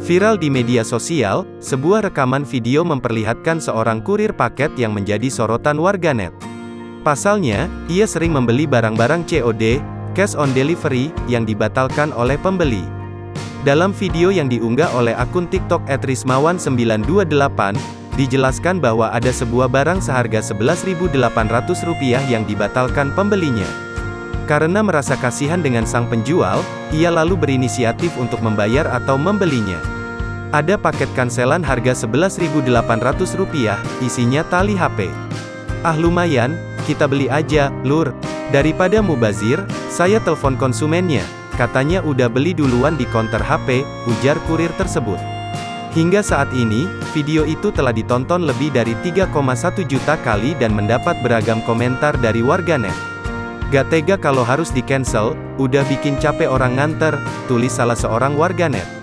Viral di media sosial, sebuah rekaman video memperlihatkan seorang kurir paket yang menjadi sorotan warganet. Pasalnya, ia sering membeli barang-barang COD, cash on delivery, yang dibatalkan oleh pembeli. Dalam video yang diunggah oleh akun TikTok @rismawan928, dijelaskan bahwa ada sebuah barang seharga Rp11.800 yang dibatalkan pembelinya. Karena merasa kasihan dengan sang penjual, ia lalu berinisiatif untuk membayar atau membelinya. Ada paket kanselan harga Rp11.800, isinya tali HP. "Ah lumayan, kita beli aja, Lur. Daripada mubazir, saya telepon konsumennya. Katanya udah beli duluan di konter HP," ujar kurir tersebut. Hingga saat ini, video itu telah ditonton lebih dari 3,1 juta kali dan mendapat beragam komentar dari warganet. "Gak tega kalau harus di-cancel, udah bikin capek orang nganter," tulis salah seorang warganet.